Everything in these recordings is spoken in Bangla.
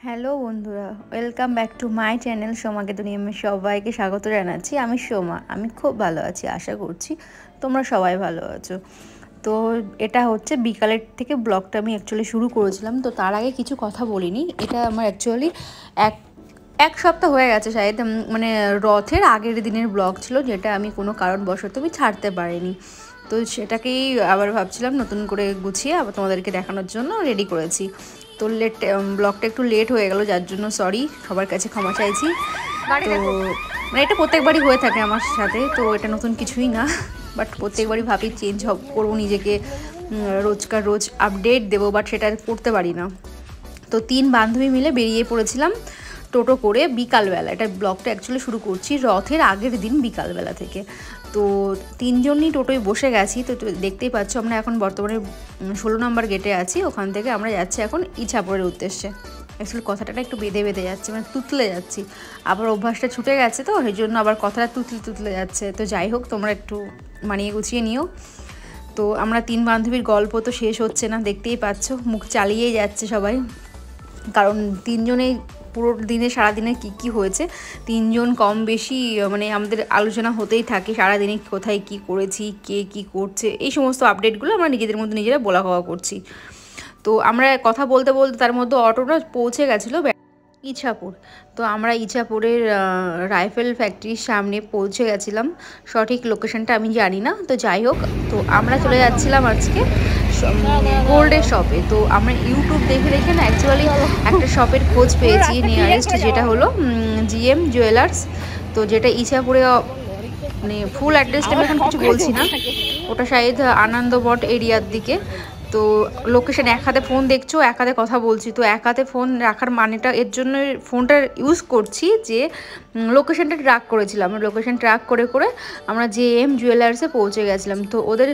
হ্যালো বন্ধুরা, welcome back to my channel সোমাকে দুনিয়ামে সবাইকে স্বাগত জানাচ্ছি। আমি সোমা, আমি খুব ভালো আছি, আশা করছি তোমরা সবাই ভালো আছো। তো এটা হচ্ছে বিকালের থেকে ব্লগটা আমি অ্যাকচুয়ালি শুরু করেছিলাম। তো তার আগে কিছু কথা বলিনি। এটা আমার অ্যাকচুয়ালি এক এক সপ্তাহ হয়ে গেছে শায়দ, মানে রথের আগের দিনের ব্লগ ছিল, যেটা আমি কোনো কারণবশত আমি ছাড়তে পারিনি। তো সেটাকেই আবার ভাবছিলাম নতুন করে গুছিয়ে আবার তোমাদেরকে দেখানোর জন্য রেডি করেছি। তো ব্লগটা একটু লেট হয়ে গেল, যার জন্য সরি, সবার কাছে ক্ষমা চাইছি। তো মানে এটা প্রত্যেকবারই হয়ে থাকে আমার সাথে, তো এটা নতুন কিছুই না। বাট প্রত্যেকবারই ভাবি চেঞ্জ করবো নিজেকে, রোজকার রোজ আপডেট দেবো, বাট সেটা করতে পারি না। তো 3 বান্ধবী মিলে বেরিয়ে পড়েছিলাম টোটো করে বিকালবেলা। এটা ব্লগটা অ্যাকচুয়ালি শুরু করছি রথের আগের দিন বিকালবেলা থেকে। তো 3 জনই টোটোয় বসে গেছি। তো দেখতেই পাচ্ছ আমরা এখন বর্তমানে 16 নম্বর গেটে আছি। ওখান থেকে আমরা যাচ্ছি এখন ইছাপুরের উদ্দেশ্যে। অ্যাকচুয়ালি কথাটা একটু বেঁধে বেঁধে যাচ্ছে, মানে তুতলে যাচ্ছি। আবার অভ্যাসটা ছুটে গেছে, তো সেই জন্য আবার কথাটা তুতলে যাচ্ছে। তো যাই হোক, তোমরা একটু মানিয়ে গুছিয়ে নিও। তো আমরা 3 বান্ধবীর গল্প তো শেষ হচ্ছে না, দেখতেই পাচ্ছ, মুখ চালিয়েই যাচ্ছে সবাই। কারণ 3 জনেই পুরো দিনে সারাদিনে কী হয়েছে 3 জন কম বেশি মানে আমাদের আলোচনা হতেই থাকে। সারাদিনে কোথায় কি করেছি, কে কি করছে, এই সমস্ত আপডেটগুলো আমরা নিজেদের মধ্যে নিজেরা বলা কওয়া করছি। তো আমরা কথা বলতে বলতে তার মধ্যে অটোটা পৌঁছে গেছিলো ইছাপুর। তো আমরা ইছাপুরের রাইফেল ফ্যাক্টরির সামনে পৌঁছে গেছিলাম। সঠিক লোকেশনটা আমি জানি না, তো যাই হোক। তো আমরা চলে যাচ্ছিলাম আজকে গোল্ডের শপে। তো আমরা ইউটিউব দেখে দেখে না অ্যাকচুয়ালি একটা শপের খোঁজ পেয়েছি নিয়ারেস্ট, যেটা হলো জিএম জুয়েলার্স। তো যেটা ইছাপুরে, মানে ফুল অ্যাড্রেসটা আমি এখন কিছু বলছি না, ওটা শায়দ আনন্দমঠ এরিয়ার দিকে। তো লোকেশন, এক হাতে ফোন দেখছো, এক হাতে কথা বলছি। তো এক হাতে ফোন রাখার মানেটা এর জন্য ফোনটা ইউজ করছি যে লোকেশনটা ট্র্যাক করেছিলাম। লোকেশন ট্র্যাক করে করে আমরা জেএম জুয়েলার্সে পৌঁছে গেছিলাম। তো ওদের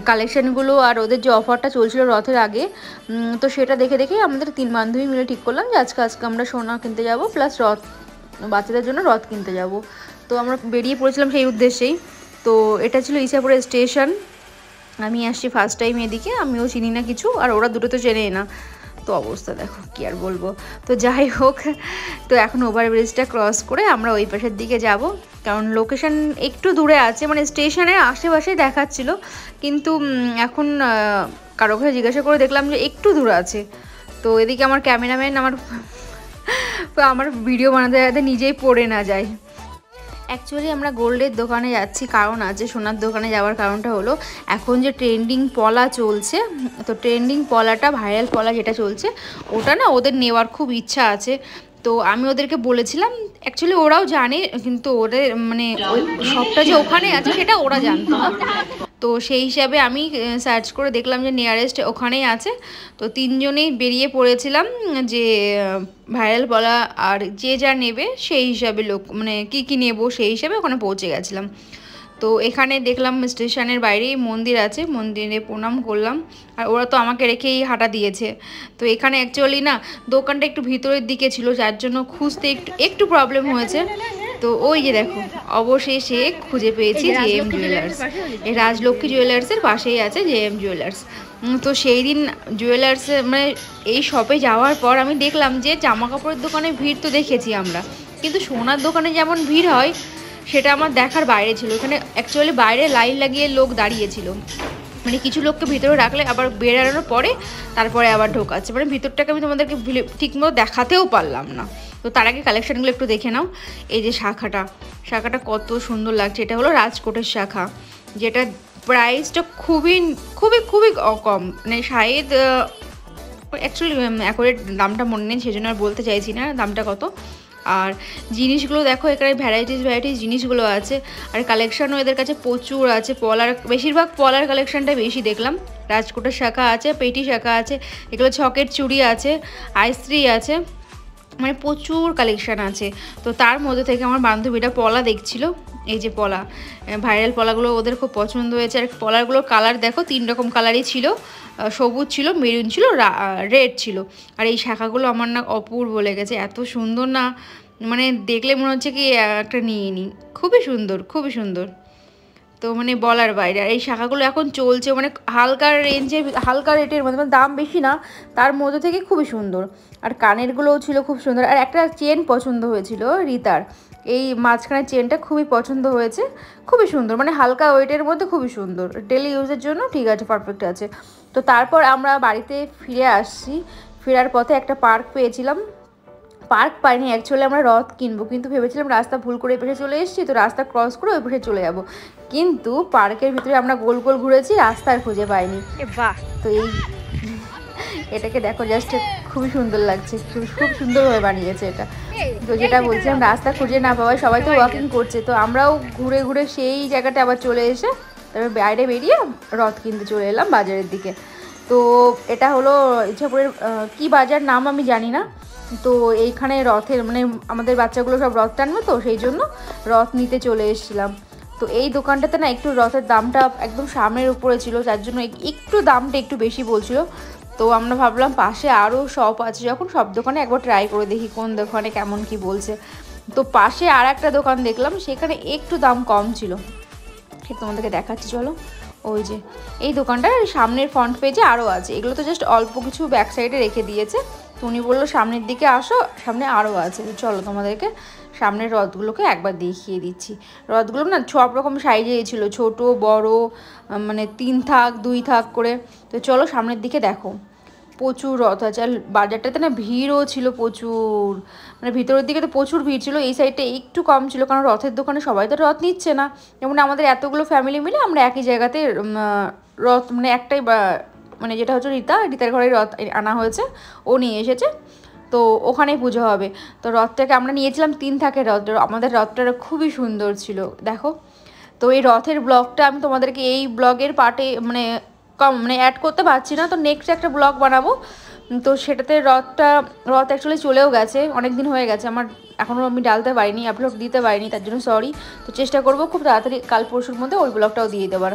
কালেকশানগুলো আর ওদের যে অফারটা চলছিল রথের আগে, তো সেটা দেখে দেখে আমাদের 3 বান্ধবী মিলে ঠিক করলাম যে আজকে আমরা সোনা কিনতে যাব, প্লাস রথ, বাচ্চাদের জন্য রথ কিনতে যাব। তো আমরা বেরিয়ে পড়েছিলাম সেই উদ্দেশ্যেই। তো এটা ছিল ইছাপুরের স্টেশন। আমি আসছি ফার্স্ট টাইম এদিকে, আমিও চিনি না কিছু, আর ওরা দুটো তো চেনেই না। তো অবস্থা দেখো, কি আর বলবো। তো যাই হোক, তো এখন ওভারব্রিজটা ক্রস করে আমরা ওই পাশের দিকে যাব, কারণ লোকেশন একটু দূরে আছে, মানে স্টেশনের আশেপাশে দেখাচ্ছিল, কিন্তু এখন কারো কাছে জিজ্ঞাসা করে দেখলাম যে একটু দূরে আছে। তো এদিকে আমার ক্যামেরাম্যান আমার ভিডিও বানাতে যাতে নিজেই পড়ে না যায়। অ্যাকচুয়ালি আমরা গোল্ডের দোকানে যাচ্ছি কারণ আছে, সোনার দোকানে যাওয়ার কারণটা হলো এখন যে ট্রেন্ডিং পলা চলছে, তো ট্রেন্ডিং পলাটা, ভাইরাল পলা যেটা চলছে, ওটা না ওদের নেওয়ার খুব ইচ্ছা আছে। তো আমি ওদেরকে বলেছিলাম, অ্যাকচুয়ালি ওরাও জানে, কিন্তু ওদের মানে ওই শপটা যে ওখানে আছে সেটা ওরা জানতো না। তো সেই হিসাবে আমি সার্চ করে দেখলাম যে নিয়ারেস্ট ওখানেই আছে। তো 3 জনেই বেরিয়ে পড়েছিলাম যে ভাইরাল বলা, আর যে যা নেবে সেই হিসাবে মানে কি নেবো সেই হিসাবে ওখানে পৌঁছে গেছিলাম। তো এখানে দেখলাম স্টেশনের বাইরেই মন্দির আছে, মন্দিরে প্রণাম করলাম, আর ওরা তো আমাকে রেখেই হাঁটা দিয়েছে। তো এখানে অ্যাকচুয়ালি না দোকানটা একটু ভিতরের দিকে ছিল, যার জন্য খুঁজতে একটু প্রবলেম হয়েছে। তো ওই যে দেখো, অবশেষে খুঁজে পেয়েছি জেএম জুয়েলার্স। এই রাজলক্ষ্মী জুয়েলার্সের পাশেই আছে জেএম জুয়েলার্স। তো সেই দিন জুয়েলার্সে মানে এই শপে যাওয়ার পর আমি দেখলাম যে জামা কাপড়ের দোকানে ভিড় তো দেখেছি আমরা, কিন্তু সোনার দোকানে যেমন ভিড় হয় সেটা আমার দেখার বাইরে ছিল। এখানে অ্যাকচুয়ালি বাইরে লাইন লাগিয়ে লোক দাঁড়িয়েছিল, মানে কিছু লোককে ভিতরে রাখলে আবার বেরানোর পরে তারপরে আবার ঢোকাচ্ছে, মানে ভিতরটাকে আমি তোমাদেরকে ঠিকমতো দেখাতেও পারলাম না। তো তার আগে কালেকশানগুলো একটু দেখে নাও। এই যে শাখাটা কত সুন্দর লাগছে, এটা হলো রাজকোটের শাখা, যেটা প্রাইসটা খুবই খুবই খুবই কম, মানে শায়দ অ্যাকচুয়ালি অ্যাকুরেট দামটা মনে নেই, সেজন্য আর বলতে চাইছি না দামটা কত। আর জিনিসগুলো দেখো, এখানে ভ্যারাইটিস জিনিসগুলো আছে, আর কালেকশানও এদের কাছে প্রচুর আছে। পলার, বেশিরভাগ পলার কালেকশানটা বেশি দেখলাম। রাজকোটের শাখা আছে, পেটি শাখা আছে, এগুলো ছকের চুড়ি আছে, আইস্ত্রি আছে, মানে প্রচুর কালেকশান আছে। তো তার মধ্যে থেকে আমার বান্ধবীটা পলা দেখছিল, এই যে পলা, ভাইরাল পলাগুলো ওদের খুব পছন্দ হয়েছে। আর পলারগুলোর কালার দেখো, 3 রকম কালারই ছিল, সবুজ ছিল, মেরুন ছিল, রেড ছিল। আর এই শাখাগুলো আমার না অপূর্ব লেগেছে, এত সুন্দর না, মানে দেখলে মনে হচ্ছে কি একটা নিয়ে নিই, খুবই সুন্দর খুবই সুন্দর। তো মানে বলার বাইরে। আর এই শাখাগুলো এখন চলছে মানে হালকা রেঞ্জে, হালকা রেটের মধ্যে, মানে দাম বেশি না, তার মধ্যে থেকে খুবই সুন্দর। আর কানেরগুলোও ছিল খুব সুন্দর। আর একটা চেন পছন্দ হয়েছিল রিতার, এই মাঝখানের চেনটা খুবই পছন্দ হয়েছে, খুবই সুন্দর, মানে হালকা ওয়েটের মধ্যে খুবই সুন্দর, ডেলি ইউজের জন্য ঠিক আছে, পারফেক্ট আছে। তো তারপর আমরা বাড়িতে ফিরে আসছি, ফেরার পথে একটা পার্ক পেয়েছিলাম, পার্ক পাইনি অ্যাকচুয়ালি, আমরা রথ কিনবো, কিন্তু ভেবেছিলাম রাস্তা ভুল করে এপাশে চলে এসেছি, তো রাস্তা ক্রস করে ওই পাশে চলে যাব, কিন্তু পার্কের ভিতরে আমরা গোল গোল ঘুরেছি, রাস্তা আর খুঁজে পাইনি। বাহ! তো এটাকে দেখো, জাস্ট খুবই সুন্দর লাগছে, খুব সুন্দরভাবে বানিয়েছে এটা। তো যেটা বলছিলাম, রাস্তা খুঁজে না পাওয়ায় সবাই তো ওয়াকিং করছে, তো আমরাও ঘুরে ঘুরে সেই জায়গাটা আবার চলে এসে তারপর বাইরে বেরিয়ে রথ কিনতে চলে এলাম বাজারের দিকে। তো এটা হলো ইচ্ছাপুরের কি বাজার নাম আমি জানি না। তো এইখানে রথের মানে আমাদের বাচ্চাগুলো সব রথ টানবে, তো সেই জন্য রথ নিতে চলে এসেছিলাম। তো এই দোকানটাতে না একটু রথের দামটা একদম সামনের উপরে ছিল, যার জন্য একটু দামটা একটু বেশি বলছিল। তো আমরা ভাবলাম পাশে আরও শপ আছে, যখন সব দোকানে একবার ট্রাই করে দেখি কোন দোকানে কেমন কি বলছে। তো পাশে আর একটা দোকান দেখলাম, সেখানে একটু দাম কম ছিল, ঠিক তোমাদেরকে দেখাচ্ছি চলো। ওই যে এই দোকানটার সামনের ফ্রন্ট পেজে আরও আছে, এগুলো তো জাস্ট অল্প কিছু ব্যাক সাইডে রেখে দিয়েছে। তো উনি বললো সামনের দিকে আসো, সামনে আরও আছে। চলো তোমাদেরকে সামনের রথগুলোকে একবার দেখিয়ে দিচ্ছি। রথগুলো না সব রকম সাইজে ছিল, ছোট বড়, মানে 3 থাক 2 থাক করে। তো চলো সামনের দিকে দেখো, প্রচুর রথ আছে। আর বাজারটাতে না ভিড়ও ছিল প্রচুর, মানে ভিতরের দিকে তো প্রচুর ভিড় ছিল, এই সাইডটা একটু কম ছিল, কারণ রথের দোকানে সবাই তো রথ নিচ্ছে না। যেমন আমাদের এতগুলো ফ্যামিলি মিলে আমরা একই জায়গাতে রথ, মানে একটাই মানে যেটা হচ্ছে রিতার ঘরে রথ আনা হয়েছে, ও নিয়ে এসেছে, তো ওখানেই পুজো হবে। তো রথটাকে আমরা নিয়েছিলাম 3 থাকের রথ, আমাদের রথটা খুবই সুন্দর ছিল দেখো। তো এই রথের ব্লগটা আমি তোমাদেরকে এই ব্লগের পার্টে মানে অ্যাড করতে পারছি না, তো নেক্সট একটা ব্লগ বানাবো। তো সেটাতে রথ অ্যাকচুয়ালি চলেও গেছে, অনেক দিন হয়ে গেছে আমার, এখনও আমি ডালতে পারিনি, আপলোড দিতে পারিনি, তার জন্য সরি। তো চেষ্টা করবো খুব তাড়াতাড়ি কাল পরশুর মধ্যে ওই ব্লগটাও দিয়ে দেবার,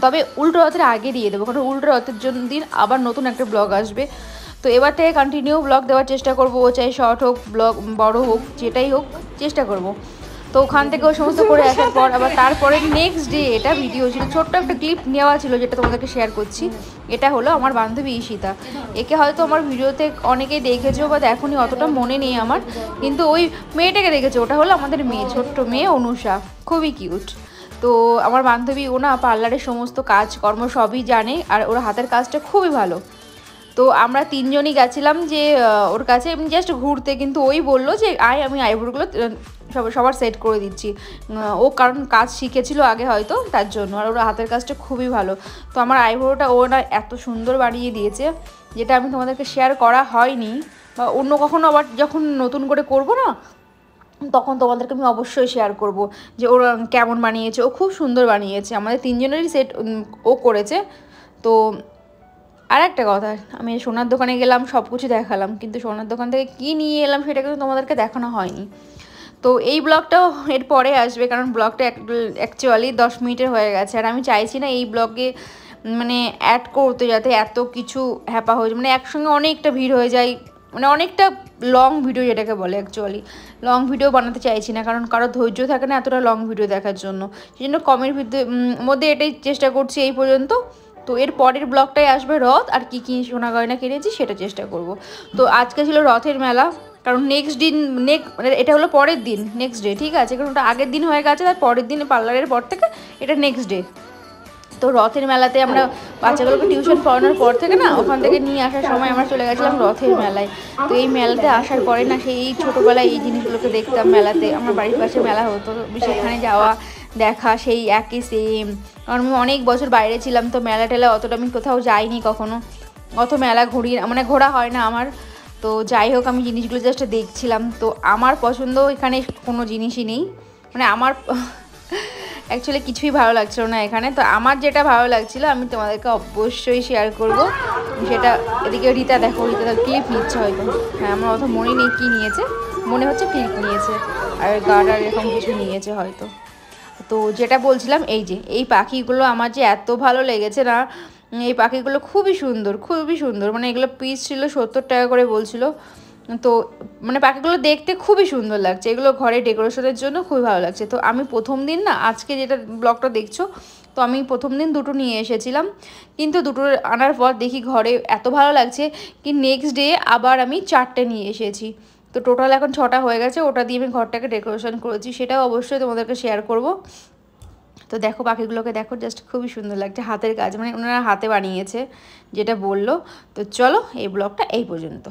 তবে উল্টো রথের আগে দিয়ে দেবো, কারণ উল্টো রথের দিন আবার নতুন একটা ব্লগ আসবে। তো এবার থেকে কন্টিনিউ ব্লগ দেওয়ার চেষ্টা করবো, ও চাই শর্ট হোক ব্লগ বড় হোক যেটাই হোক চেষ্টা করব। তো ওখান থেকে ওই সমস্ত করে আসার পর আবার তারপরে নেক্সট ডে এটা ভিডিও ছিল, ছোট্ট একটা ক্লিপ নেওয়া ছিল যেটা তোমাদেরকে শেয়ার করছি। এটা হলো আমার বান্ধবী ঈশিতা, একে হয়তো আমার ভিডিওতে অনেকেই দেখেছো বা এখনই অতটা মনে নেই আমার, কিন্তু ওই মেয়েটাকে দেখেছো, ওটা হলো আমাদের মেয়ে, ছোট্ট মেয়ে অনুষা, খুবই কিউট। তো আমার বান্ধবী ও না পার্লারের সমস্ত কাজকর্ম সবই জানে, আর ওর হাতের কাজটা খুবই ভালো। তো আমরা 3 জনই গেছিলাম যে ওর কাছে এমনি জাস্ট ঘুরতে, কিন্তু ওই বললো যে আমি আইব্রোগুলো সবার সেট করে দিচ্ছি, ও কারণ কাজ শিখেছিল আগে হয়তো তার জন্য, আর ওর হাতের কাজটা খুবই ভালো। তো আমার আইব্রোটা ও না এত সুন্দর বানিয়ে দিয়েছে, যেটা আমি তোমাদেরকে শেয়ার করা হয়নি, বা অন্য কখনো আবার যখন নতুন করে করব না, তখন তোমাদেরকে আমি অবশ্যই শেয়ার করব যে ওর কেমন বানিয়েছে। ও খুব সুন্দর বানিয়েছে, আমাদের 3 জনেরই সেট ও করেছে। তো আর একটা কথা, আমি সোনার দোকানে গেলাম, সব কিছু দেখালাম, কিন্তু সোনার দোকান থেকে কী নিয়ে এলাম সেটা কিন্তু তোমাদেরকে দেখানো হয়নি। তো এই ব্লগটাও এর পরে আসবে, কারণ ব্লগটা অ্যাকচুয়ালি 10 মিনিটের হয়ে গেছে, আর আমি চাইছি না এই ব্লগে মানে অ্যাড করতে, যাতে এত কিছু হ্যাপা হয়ে যায়, মানে একসঙ্গে অনেকটা ভিড় হয়ে যায়, মানে অনেকটা লং ভিডিও যেটাকে বলে, অ্যাকচুয়ালি লং ভিডিও বানাতে চাইছি না, কারণ কারো ধৈর্য থাকে না এতটা লং ভিডিও দেখার জন্য, সেই জন্য কমের মধ্যে এটাই চেষ্টা করছি এই পর্যন্ত। তো এর পরের ব্লগটাই আসবে রথ, আর কি সোনা গয়না কিনেছি সেটা চেষ্টা করব। তো আজকে ছিল রথের মেলা, কারণ নেক্সট দিন মানে এটা হলো পরের দিন, নেক্সট ডে, ঠিক আছে, কারণ ওটা আগের দিন হয়ে গেছে, তার পরের দিন পার্লারের পর থেকে এটা নেক্সট ডে। তো রথের মেলাতে আমরা বাচ্চাগুলোকে টিউশন পড়ানোর পর থেকে না, ওখান থেকে নিয়ে আসার সময় আমরা চলে গেছিলাম রথের মেলায়। তো এই মেলাতে আসার পরে না, সেই ছোটোবেলায় এই জিনিসগুলোকে দেখতাম মেলাতে, আমার বাড়ির পাশে মেলা হতো, সেখানে যাওয়া দেখা সেই একই সেম, কারণ আমি অনেক বছর বাইরে ছিলাম, তো মেলা টেলা অতটা আমি কোথাও যাইনি কখনো, অত মেলা মানে ঘোরা হয় না আমার। তো যাই হোক, আমি জিনিসগুলো জাস্ট দেখছিলাম, তো আমার পছন্দ এখানে কোনো জিনিসই নেই, মানে আমার অ্যাকচুয়ালি কিছুই ভালো লাগছিল না এখানে। তো আমার যেটা ভালো লাগছিল আমি তোমাদেরকে অবশ্যই শেয়ার করব সেটা। এদিকে রিতা দেখো, রিতা ক্লিপ নিচ্ছে হয়তো, হ্যাঁ আমার অত মনে নেই কী নিয়েছে, মনে হচ্ছে ক্লিপ নিয়েছে, আর গার্ডার এরকম কিছু নিয়েছে হয়তো। তো যেটা বলছিলাম, এই যে এই পাখিগুলো আমার যে এত ভালো লেগেছে না, এই পাখিগুলো খুবই সুন্দর, খুবই সুন্দর, মানে এগুলো পিস ছিল 70 টাকা করে বলছিল। তো মানে পাখিগুলো দেখতে খুবই সুন্দর লাগছে, এগুলো ঘরে ডেকোরেশনের জন্য খুবই ভালো লাগছে। তো আমি প্রথম দিন না, আজকে যেটা ব্লগটা দেখছো, তো আমি প্রথম দিন দুটো নিয়ে এসেছিলাম, কিন্তু দুটো আনার পর দেখি ঘরে এত ভালো লাগছে কি নেক্সট ডে আবার আমি 4টে নিয়ে এসেছি। তো টোটাল এখন 6টা হয়ে গেছে, ওটা দিয়ে আমি ঘরটাকে ডেকোরেশন করেছি, সেটাও অবশ্যই তোমাদেরকে শেয়ার করব। তো দেখো পাখিগুলোকে দেখো, জাস্ট খুবই সুন্দর লাগছে, হাতের কাজ, মানে ওনারা হাতে বানিয়েছে যেটা বললো। তো চলো এই ব্লগটা এই পর্যন্ত।